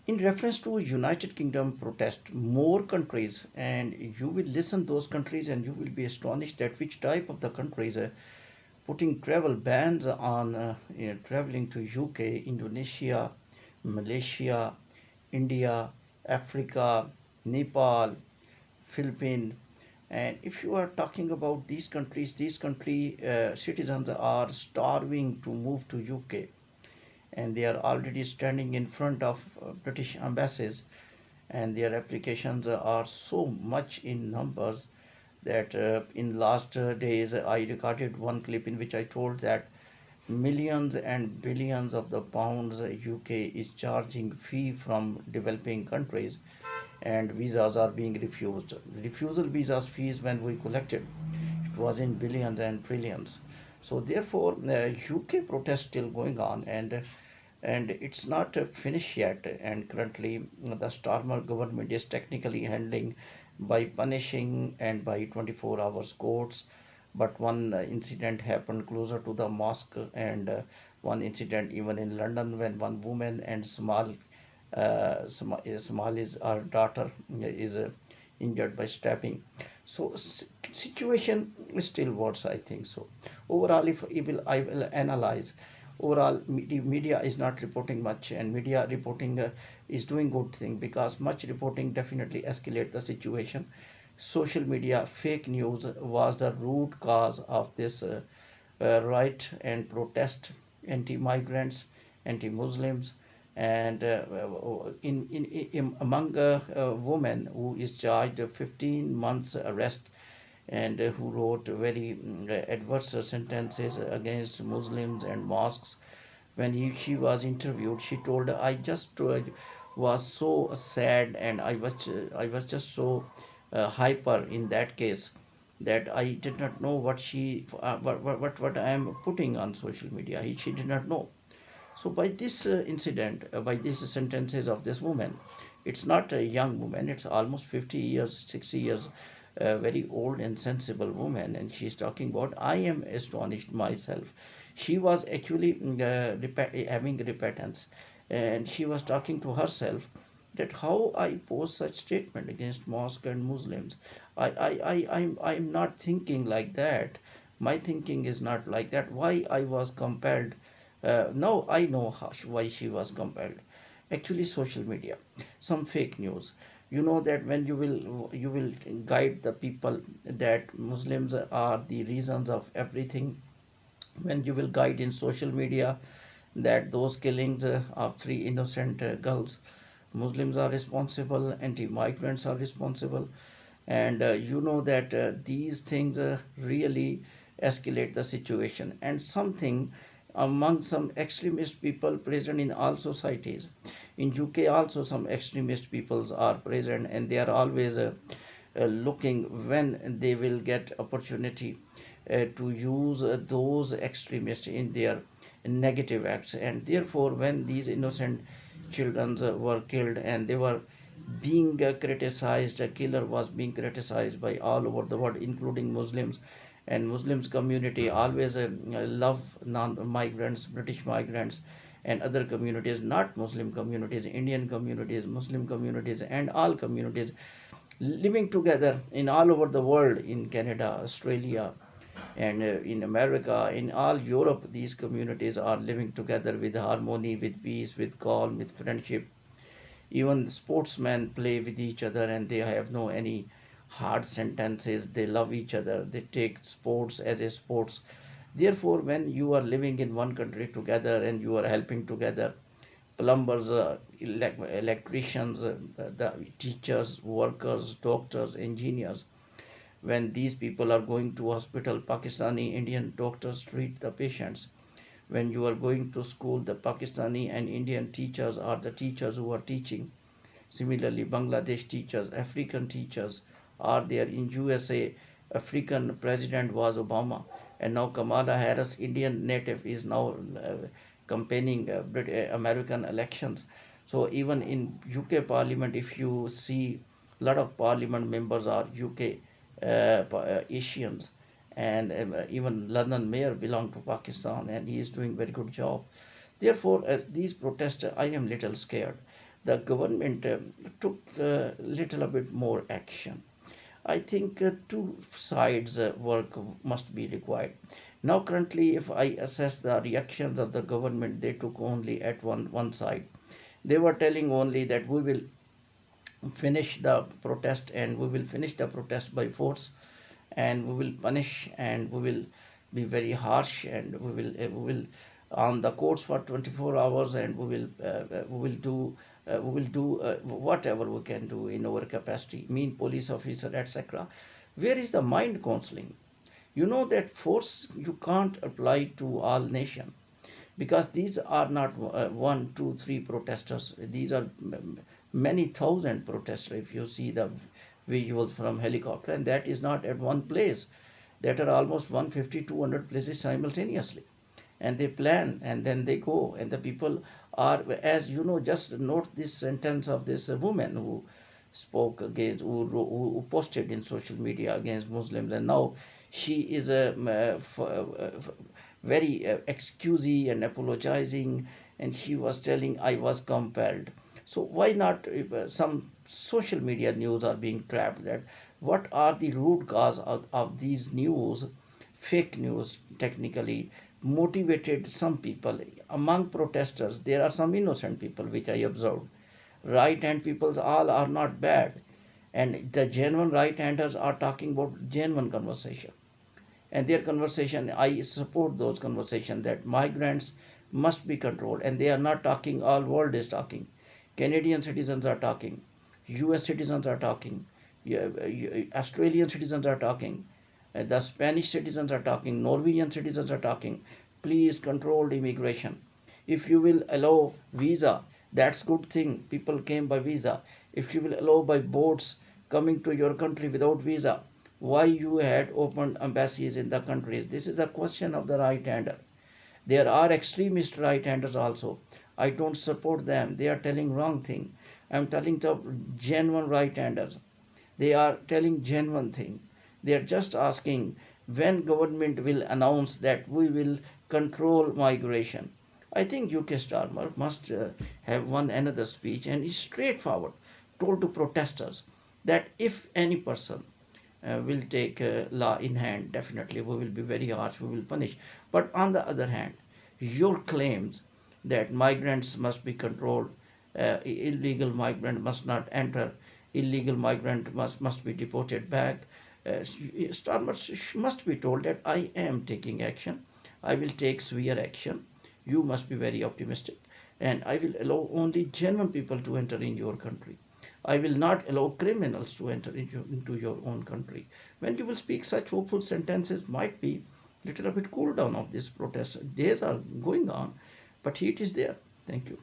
In reference to United Kingdom protest, more countries, and you will listen those countries and you will be astonished at which type of the countries putting travel bans on traveling to UK, Indonesia, Malaysia, India, Africa, Nepal, Philippines. And if you are talking about these countries, these country citizens are starving to move to UK, and they are already standing in front of British embassies, and their applications are so much in numbers that in last days I recorded one clip in which I told that millions and billions of the pounds UK is charging fee from developing countries, and visas are being refused. Refusal visas fees when we collected, it was in billions and trillions. So therefore, UK protest still going on, and it's not finished yet. And currently, the Starmer government is technically handling by punishing and by 24 hours courts. But one incident happened closer to the mosque, and one incident even in London when one woman and Somali's our daughter is injured by stabbing. So situation is still worse, I think so. Overall, if I will analyze. Overall, media is not reporting much, and media reporting is doing good thing because much reporting definitely escalate the situation. Social media fake news was the root cause of this riot and protest, anti-migrants, anti-Muslims, and among a woman who is charged 15 months arrest, and who wrote very adverse sentences against Muslims and mosques. When she was interviewed, she told, "I just was so sad, and I was just so hyper in that case that I did not know what I am putting on social media." She did not know. So by this incident, by these sentences of this woman, it's not a young woman, it's almost 50 years, 60 years, a very old and sensible woman, and she's talking about, I am astonished myself. She was actually having repentance, and she was talking to herself that how I post such statement against mosque and Muslims. I'm not thinking like that. My thinking is not like that. Why I was compelled? Now I know why she was compelled. Actually, social media, some fake news. You know that when you will guide the people that Muslims are the reasons of everything. When you will guide in social media that those killings of three innocent girls, Muslims are responsible, anti-migrants are responsible, and you know that these things really escalate the situation, and something among some extremist people present in all societies. In UK also some extremist peoples are present, and they are always looking when they will get opportunity to use those extremists in their negative acts. And therefore, when these innocent children were killed and they were being criticized, a killer was being criticized by all over the world, including Muslims. And Muslims community always love non-migrants, British migrants, and other communities, not Muslim communities, Indian communities, Muslim communities, and all communities living together in all over the world, in Canada, Australia, and in America, in all Europe. These communities are living together with harmony, with peace, with calm, with friendship. Even sportsmen play with each other, and they have no any hard sentences. They love each other. They take sports as a sports. Therefore, when you are living in one country together and you are helping together, plumbers, electricians, the teachers, workers, doctors, engineers, when these people are going to hospital, Pakistani Indian doctors treat the patients. When you are going to school, the Pakistani and Indian teachers are the teachers who are teaching. Similarly, Bangladesh teachers, African teachers are there. In USA, African president was Obama, and now Kamala Harris, Indian native, is now campaigning American elections. So even in UK Parliament, if you see, a lot of Parliament members are UK Asians, and even London mayor belong to Pakistan, and he is doing very good job. Therefore, these protests, I am little scared. the government took a little bit more action. I think two sides work must be required. Now, currently, if I assess the reactions of the government, they took only at one side. They were telling only that we will finish the protest and we will finish the protest by force, and we will punish and we will be very harsh, and we will on the courts for 24 hours, and we will do whatever we can do in our capacity, mean police officer, etc. Where is the mind counseling? You know that force you can't apply to all nation, because these are not one, two, three protesters. These are many thousand protesters. If you see the visuals from helicopter, and that is not at one place. That are almost 150, 200 places simultaneously, and they plan and then they go, and the people are, as you know, just note this sentence of this woman who spoke against, who posted in social media against Muslims, and now she is very excusey and apologizing, and she was telling, I was compelled. So why not, if, some social media news are being trapped, that what are the root cause of these news, fake news technically, motivated some people. Among protesters there are some innocent people, which I observed. Right hand peoples all are not bad, and the genuine right handers are talking about genuine conversation, and their conversation, I support those conversations, that migrants must be controlled, and they are not talking, all world is talking. Canadian citizens are talking, US citizens are talking, Australian citizens are talking, the Spanish citizens are talking, Norwegian citizens are talking. Please control the immigration. If you will allow visa, that's good thing. People came by visa. If you will allow by boats coming to your country without visa, why you had opened embassies in the countries? This is a question of the right hander. There are extremist right handers also. I don't support them. They are telling wrong thing. I'm telling the genuine right handers. They are telling genuine thing. They are just asking when government will announce that we will control migration. I think UK Starmer must have one another speech, and is straightforward, told to protesters that if any person will take law in hand, definitely we will be very harsh, we will punish. But on the other hand, your claims that migrants must be controlled, illegal migrant must not enter, illegal migrant must be deported back. Starmer must be told that I am taking action, I will take severe action. You must be very optimistic, and I will allow only genuine people to enter in your country. I will not allow criminals to enter into your own country. When you will speak such hopeful sentences, might be little bit cool down of this protest. Days are going on, but heat is there. Thank you.